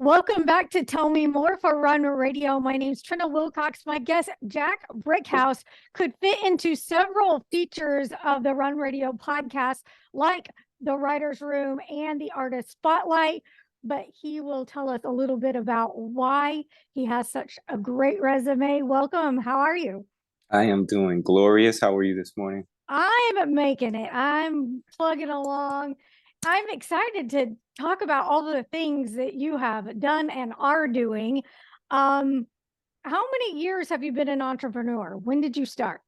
Welcome back to Tell Me More for Run Radio. My name's Trina Wilcox. My guest, Jack Brickhouse, could fit into several features of the Run Radio podcast, like the Writer's Room and the Artist Spotlight. But he will tell us a little bit about why he has such a great resume. Welcome. How are you? I am doing glorious. How are you this morning? I am making it. I'm plugging along. I'm excited to talk about all the things that you have done and are doing. Um, how many years have you been an entrepreneur? When did you start?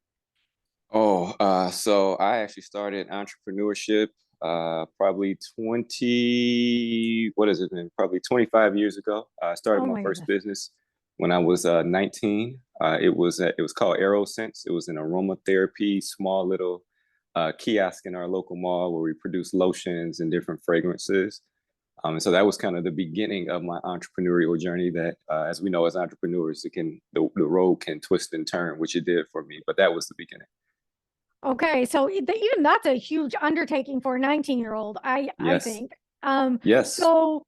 So I actually started entrepreneurship probably what has it been? Probably 25 years ago. I started Oh my my first goodness. business when I was 19. It was called AeroSense. It was an aromatherapy, small little kiosk in our local mall where we produce lotions and different fragrances. And so that was kind of the beginning of my entrepreneurial journey that, as we know, as entrepreneurs, the road can twist and turn, which it did for me. But that was the beginning. Okay, so even that's a huge undertaking for a 19-year-old, I Yes. think. Um, Yes. so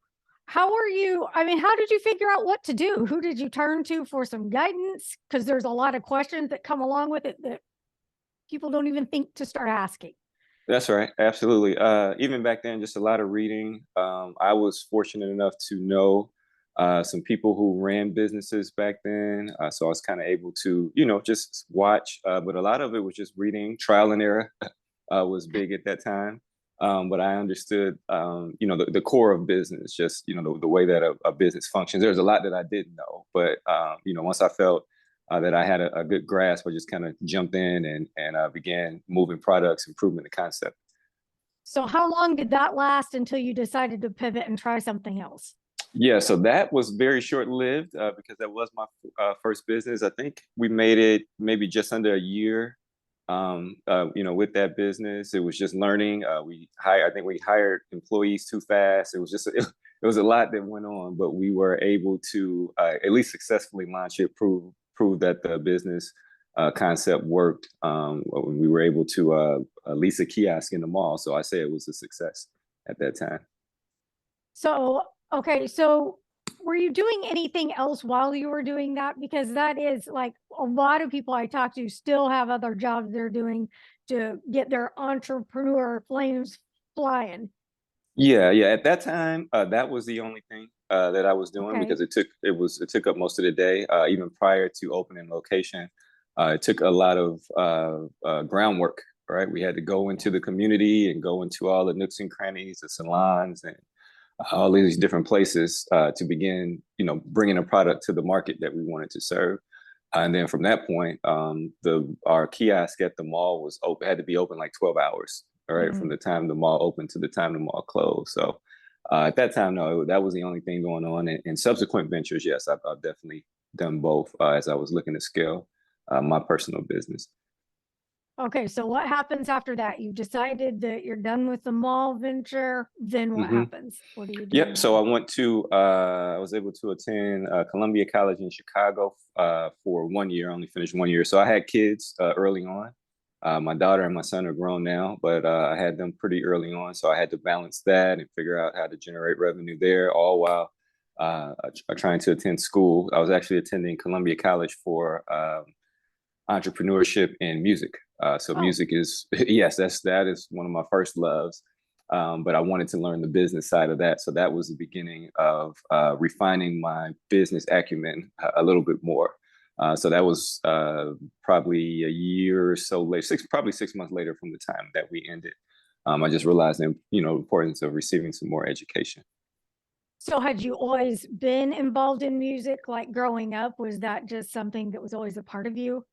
how are you? I mean, how did you figure out what to do? Who did you turn to for some guidance? Because there's a lot of questions that come along with it that people don't even think to start asking. That's right. Absolutely. Even back then, just a lot of reading. I was fortunate enough to know some people who ran businesses back then. So I was kind of able to, just watch. But a lot of it was just reading. Trial and error was big at that time. But I understood, the core of business, just, the way that a business functions. There's a lot that I didn't know. But, once I felt that I had a good grasp. I just kind of jumped in and began moving products, improving the concept. So how long did that last until you decided to pivot and try something else? Yeah, so that was very short lived because that was my first business. I think we made it maybe just under a year. With that business, it was just learning. I think we hired employees too fast. It was just it was a lot that went on, but we were able to at least successfully launch it, prove that the business concept worked. We were able to lease a kiosk in the mall, so I say it was a success at that time. So, okay, so were you doing anything else while you were doing that? Because that is like a lot of people I talk to still have other jobs they're doing to get their entrepreneur flames flying. Yeah, yeah. At that time, that was the only thing that I was doing Okay. because it took up most of the day. Even prior to opening location, it took a lot of groundwork. Right, we had to go into the community and go into all the nooks and crannies, the salons, and all these different places to begin, bringing a product to the market that we wanted to serve. And then from that point, the our kiosk at the mall was open, had to be open like 12 hours, all right, from Mm. the time the mall opened to the time the mall closed. So at that time, no, that was the only thing going on. And subsequent ventures, yes, I've definitely done both as I was looking to scale my personal business. Okay, so what happens after that? You decided that you're done with the mall venture. Then what Hmm. happens? What do you do Yep. So next? I was able to attend Columbia College in Chicago for 1 year. I only finished 1 year. So I had kids early on. My daughter and my son are grown now, but I had them pretty early on. So I had to balance that and figure out how to generate revenue there, all while trying to attend school. I was actually attending Columbia College for entrepreneurship and music. So Oh, music is yes, that is one of my first loves. But I wanted to learn the business side of that. So that was the beginning of refining my business acumen a little bit more. So that was probably a year or so later, probably 6 months later from the time that we ended. I just realized the importance of receiving some more education. so had you always been involved in music like growing up? Was that just something that was always a part of you?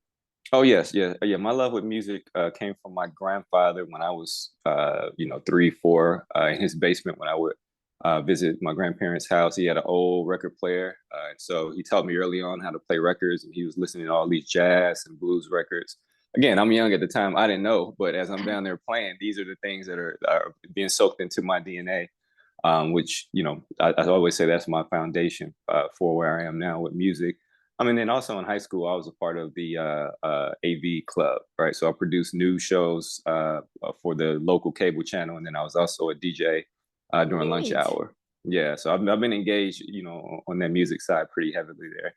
Oh yes, yeah, yeah. My love with music came from my grandfather when I was, 3, 4, in his basement when I would visit my grandparents' house. He had an old record player, and so he taught me early on how to play records. And he was listening to all these jazz and blues records. Again, I'm young at the time; I didn't know, but as I'm down there playing, these are the things that are being soaked into my DNA. Which I always say that's my foundation for where I am now with music. I mean, then also in high school, I was a part of the AV club, right? So I produced news shows for the local cable channel, and then I was also a DJ during lunch Neat. hour. Yeah, so I've been engaged, on that music side pretty heavily there.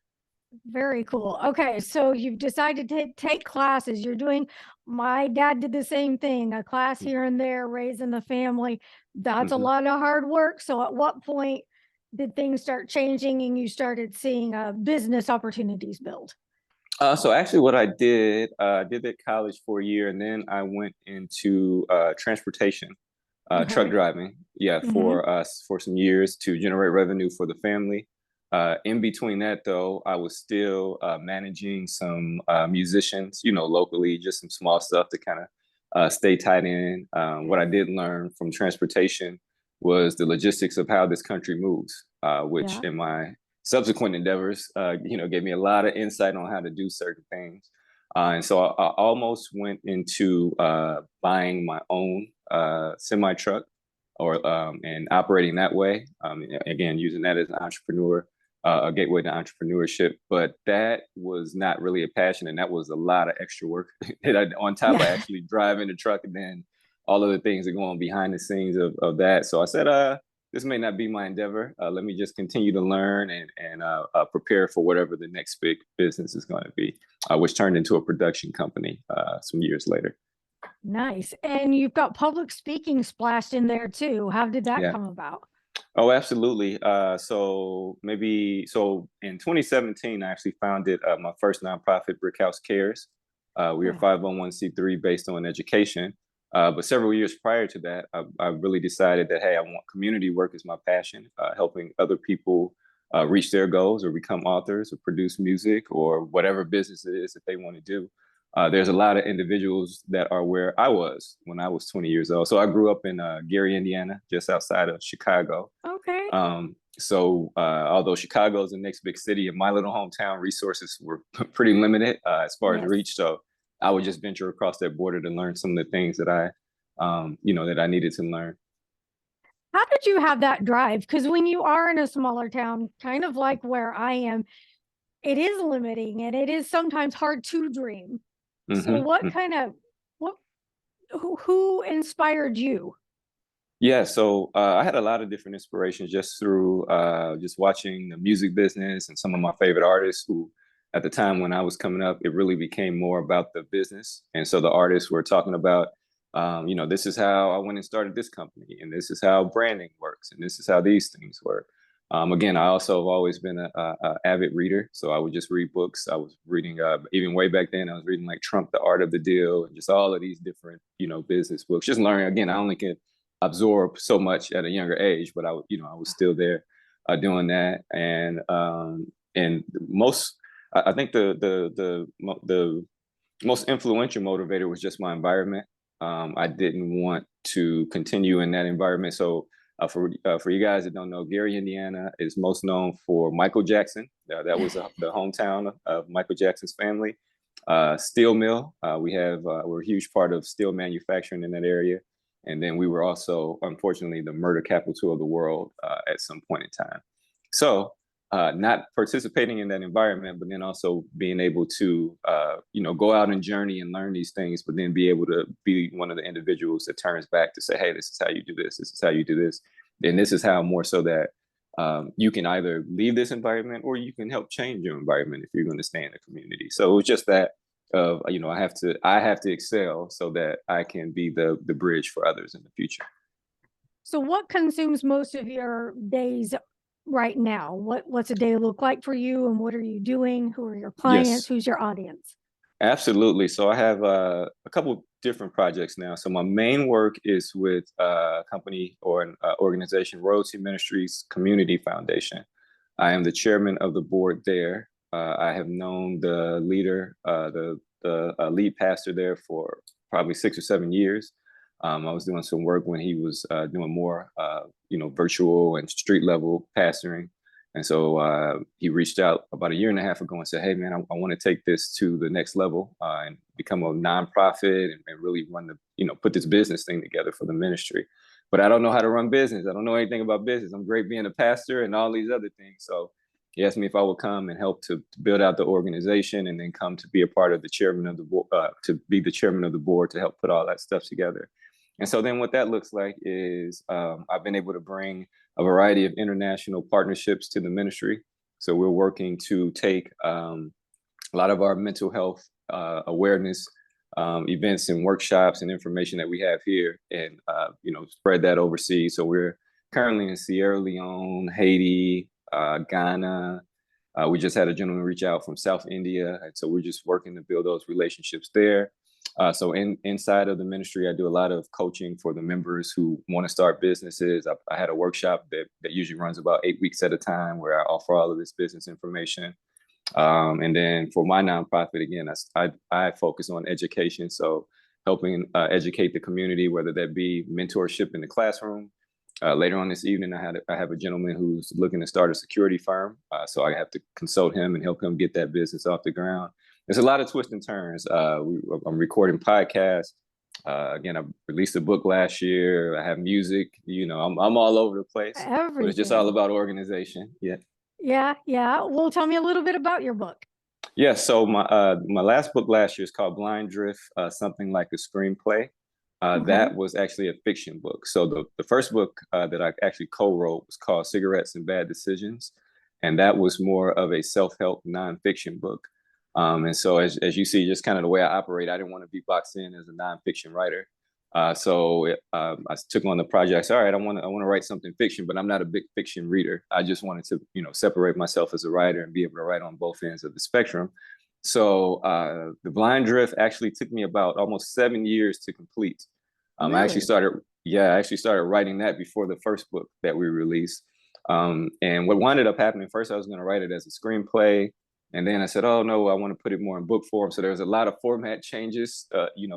Very cool. Okay, so you've decided to take classes. You're doing, my dad did the same thing, a class here and there, raising the family. That's a Mhm. lot of hard work. So at what point did things start changing and you started seeing business opportunities build? So actually, what I did at college for a year, and then I went into transportation, truck Okay. driving. Yeah, Hmm. for some years to generate revenue for the family. In between that, though, I was still managing some musicians, locally, just some small stuff to kind of stay tied in. What I did learn from transportation was the logistics of how this country moves, which Yeah. in my subsequent endeavors, gave me a lot of insight on how to do certain things. And so I almost went into buying my own semi truck or and operating that way. Again, using that as an entrepreneur, a gateway to entrepreneurship. But that was not really a passion, and that was a lot of extra work. On top of Yeah. actually driving the truck, and then all of the things that go on behind the scenes of that. So I said, this may not be my endeavor. Let me just continue to learn and prepare for whatever the next big business is going to be, which turned into a production company some years later. Nice. And you've got public speaking splashed in there too. How did that Yeah. come about? Oh, absolutely. So in 2017, I actually founded my first nonprofit, Brickhouse Cares. We are Yeah. 501(c)(3) based on education. But several years prior to that, I really decided that, hey, I want community work is my passion, helping other people reach their goals or become authors or produce music or whatever business it is that they want to do. There's a lot of individuals that are where I was when I was 20 years old. So I grew up in Gary, Indiana, just outside of Chicago. Okay. Although Chicago is the next big city, in my little hometown, resources were pretty limited as far as Yes. reach. So I would just venture across that border to learn some of the things that I needed to learn. How did you have that drive? Because when you are in a smaller town, kind of like where I am, it is limiting and it is sometimes hard to dream. So what Mm-hmm. kind of what who inspired you? Yeah, so I had a lot of different inspirations just through just watching the music business and some of my favorite artists who, at the time when I was coming up, it really became more about the business. And so the artists were talking about, this is how I went and started this company, and this is how branding works, and this is how these things work. Again, I also have always been a avid reader, so I would just read books. I was reading, even way back then, I was reading like Trump, The Art of the Deal, and just all of these different, business books. Just learning. Again, I only could absorb so much at a younger age, but I was still there doing that. And most, I think the most influential motivator was just my environment. I didn't want to continue in that environment. So for you guys that don't know, Gary, Indiana is most known for Michael Jackson. That was the hometown of Michael Jackson's family. Steel mill. We're a huge part of steel manufacturing in that area. And then we were also, unfortunately, the murder capital of the world at some point in time. So, not participating in that environment, but then also being able to, go out and journey and learn these things, but then be able to be one of the individuals that turns back to say, hey, this is how you do this. This is how you do this. And this is how more so that you can either leave this environment or you can help change your environment if you're going to stay in the community. So it was just that of I have to excel so that I can be the bridge for others in the future. So what consumes most of your days right now? What's a day look like for you and what are you doing? Who are your clients? Yes, Who's your audience? absolutely. So I have a couple different projects now. So my main work is with a company or an organization, Royalty Ministries Community Foundation. I am the chairman of the board there. I have known the leader, the lead pastor there for probably 6 or 7 years. I was doing some work when he was doing more, virtual and street level pastoring. And so he reached out about a year and a half ago and said, "Hey, man, I want to take this to the next level and become a nonprofit and really run put this business thing together for the ministry. But I don't know how to run business. I don't know anything about business. I'm great being a pastor and all these other things." So he asked me if I would come and help to build out the organization and then come to be a part of the chairman of the board, to be the chairman of the board to help put all that stuff together. And so then what that looks like is I've been able to bring a variety of international partnerships to the ministry. So we're working to take a lot of our mental health awareness events and workshops and information that we have here, and spread that overseas. So we're currently in Sierra Leone, Haiti, Ghana. We just had a gentleman reach out from South India, and so we're just working to build those relationships there. So inside of the ministry, I do a lot of coaching for the members who want to start businesses. I had a workshop that usually runs about 8 weeks at a time, where I offer all of this business information. And then for my nonprofit, again, I focus on education. So helping educate the community, whether that be mentorship in the classroom. Later on this evening, I have a gentleman who's looking to start a security firm. So I have to consult him and help him get that business off the ground. There's a lot of twists and turns. I'm recording podcasts. Again, I released a book last year. I have music. I'm all over the place. Everything. But it's just all about organization. Yeah. Yeah. Well, tell me a little bit about your book. Yeah, so my last book last year is called Blind Drift, something like a screenplay. That was actually a fiction book. So the first book that I actually co-wrote was called Cigarettes and Bad Decisions, and that was more of a self-help nonfiction book. And so as you see, just kind of the way I operate, I didn't want to be boxed in as a nonfiction writer. So I took on the project. I said, all right, I want to write something fiction, but I'm not a big fiction reader. I just wanted to, separate myself as a writer and be able to write on both ends of the spectrum. So The Blind Drift actually took me about almost 7 years to complete. Really? I actually started writing that before the first book that we released. And what wound up happening, first I was going to write it as a screenplay. And then I said, oh, no, I want to put it more in book form. So there was a lot of format changes,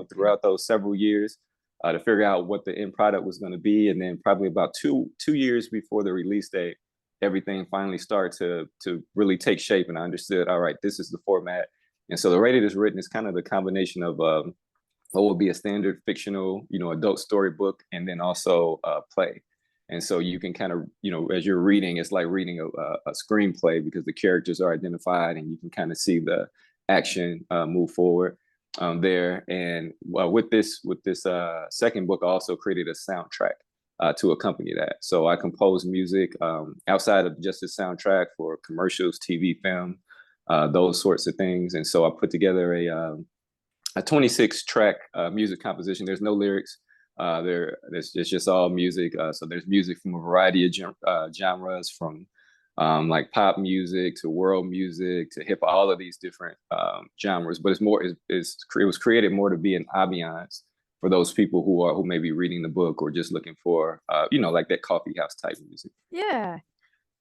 throughout those several years to figure out what the end product was going to be. And then probably about two years before the release date, everything finally started to really take shape. And I understood, all right, this is the format. And so the way it is written is kind of the combination of what would be a standard fictional, adult storybook, and then also play. And so you can kind of, as you're reading, it's like reading a screenplay, because the characters are identified and you can kind of see the action move forward there. And with this second book, I also created a soundtrack to accompany that. So I composed music outside of just the soundtrack for commercials, TV, film, those sorts of things. And so I put together a 26 track music composition. There's no lyrics. It's just all music. So there's music from a variety of genres, from like pop music to world music to hip hop, all of these different genres. But it was created more to be an ambiance for those people who may be reading the book or just looking for like that coffee house type music. Yeah.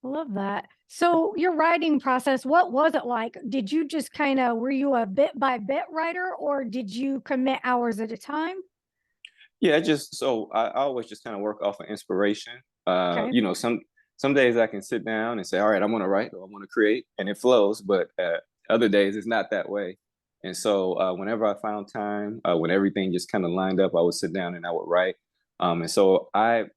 I love that. So your writing process, what was it like? Did you just were you a bit by bit writer, or did you commit hours at a time? Yeah, so I always just kind of work off of inspiration. Okay. Some days I can sit down and say, all right, I want to write or I want to create, and it flows. But other days it's not that way. And so whenever I found time, when everything just kind of lined up, I would sit down and I would write. And so in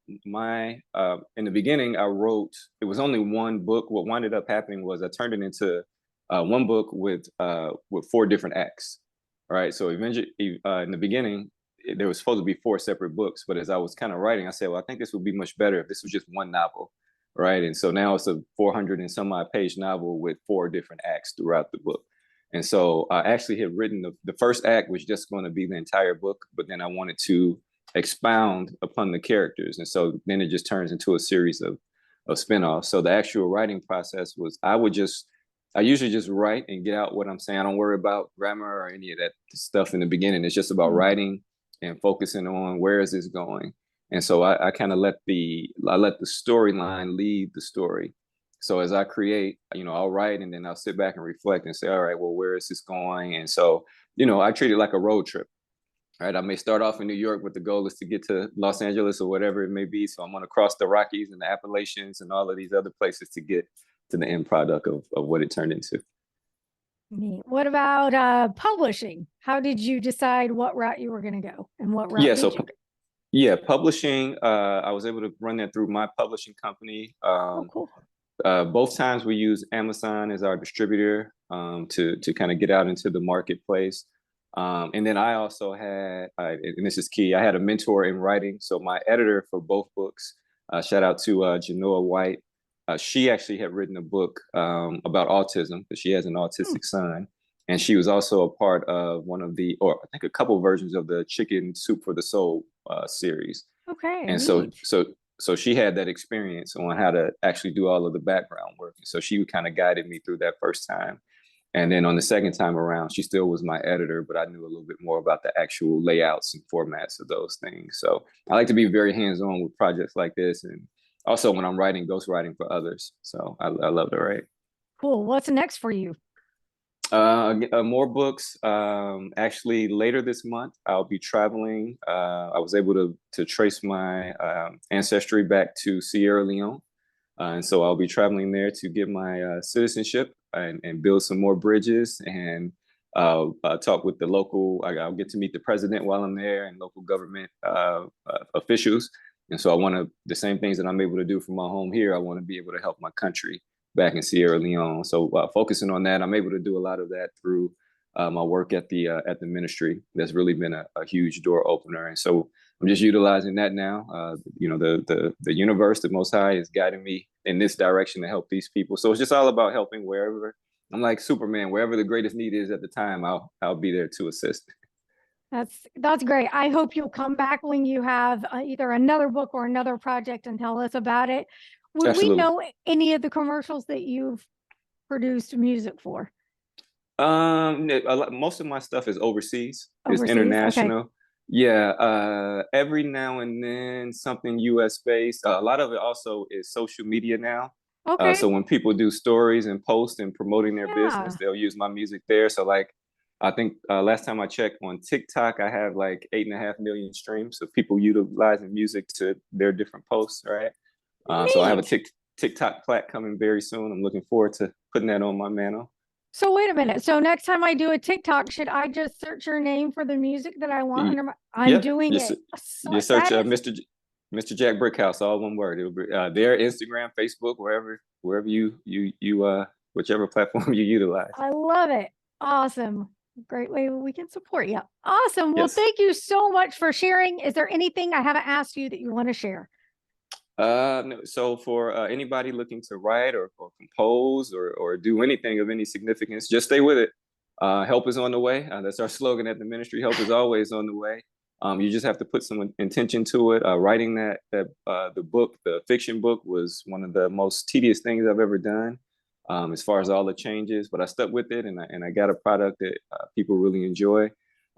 the beginning, I wrote, it was only one book. What wound up happening was I turned it into one book with 4 different acts. All right. So eventually, in the beginning, there was supposed to be 4 separate books. But as I was kind of writing, I said, well, I think this would be much better if this was just one novel. Right. And so now it's a 400 and some odd page novel with 4 different acts throughout the book. And so I actually had written the first act was just going to be the entire book, but then I wanted to expound upon the characters. And so then it just turns into a series of spinoffs. So the actual writing process was I usually just write and get out what I'm saying. I don't worry about grammar or any of that stuff in the beginning. It's just about writing and focusing on where is this going. And so I kind of let the storyline lead the story. So as I create, I'll write and then I'll sit back and reflect and say, all right, well, where is this going? And so, I treat it like a road trip. Right. I may start off in New York, but the goal is to get to Los Angeles or whatever it may be. So I'm going to cross the Rockies and the Appalachians and all of these other places to get to the end product of what it turned into. Neat. What about publishing? How did you decide what route you were going to go, and what route did you go? Yeah, publishing. I was able to run that through my publishing company. Cool. Both times we use Amazon as our distributor to kind of get out into the marketplace. And then I also had, and this is key, I had a mentor in writing. So my editor for both books, shout out to Genoa White. She actually had written a book about autism because she has an autistic son. And she was also a part of one of the, or I think a couple versions of the Chicken Soup for the Soul series. Okay, And neat. so she had that experience on how to actually do all of the background work. So she kind of guided me through that first time. And then on the second time around, she still was my editor, but I knew a little bit more about the actual layouts and formats of those things. So I like to be very hands-on with projects like this. And also when I'm writing, ghostwriting for others. So I love to write. Cool. What's next for you? More books. Actually, later this month, I'll be traveling. I was able to trace my ancestry back to Sierra Leone. And so I'll be traveling there to get my citizenship and build some more bridges and talk with the local. I'll get to meet the president while I'm there and local government officials. And so I want to, the same things that I'm able to do from my home here, I want to be able to help my country back in Sierra Leone. So focusing on that, I'm able to do a lot of that through my work at the ministry. That's really been a huge door opener. And so I'm just utilizing that now. The universe, the Most High, is guiding me in this direction to help these people. So it's just all about helping wherever. I'm like Superman. Wherever the greatest need is at the time, I'll be there to assist. That's great. I hope you'll come back when you have either another book or another project and tell us about it. Would Absolutely. we know any of the commercials that you've produced music for? Most of my stuff is overseas. It's Overseas? international. Okay. Yeah, every now and then something US based. A lot of it also is social media now. Okay. So when people do stories and post and promoting their Yeah. business, they'll use my music there. So like, I think last time I checked on TikTok, I have like 8.5 million streams of people utilizing music to their different posts, right? So I have a Neat. TikTok plaque coming very soon. I'm looking forward to putting that on my mantle. So wait a minute. So next time I do a TikTok, should I just search your name for the music that I want under my, I'm Yep, doing just it. So just search that is, Mr. Jack Brickhouse, all one word. It'll be there, Instagram, Facebook, wherever you whichever platform you utilize. I love it. Awesome. Great way we can support you. Awesome. Well, Yes. thank you so much for sharing. Is there anything I haven't asked you that you want to share? No, so for anybody looking to write or compose or do anything of any significance, just stay with it. Help is on the way. That's our slogan at the ministry. Help is always on the way. You just have to put some intention to it. Writing the book, the fiction book, was one of the most tedious things I've ever done, as far as all the changes. But I stuck with it, and I got a product that people really enjoy.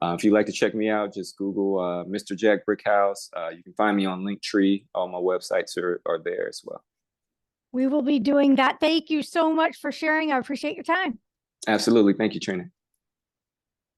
If you'd like to check me out, just Google Mr. Jack Brickhouse. You can find me on Linktree. All my websites are there as well. We will be doing that. Thank you so much for sharing. I appreciate your time. Absolutely. Thank you, Trina.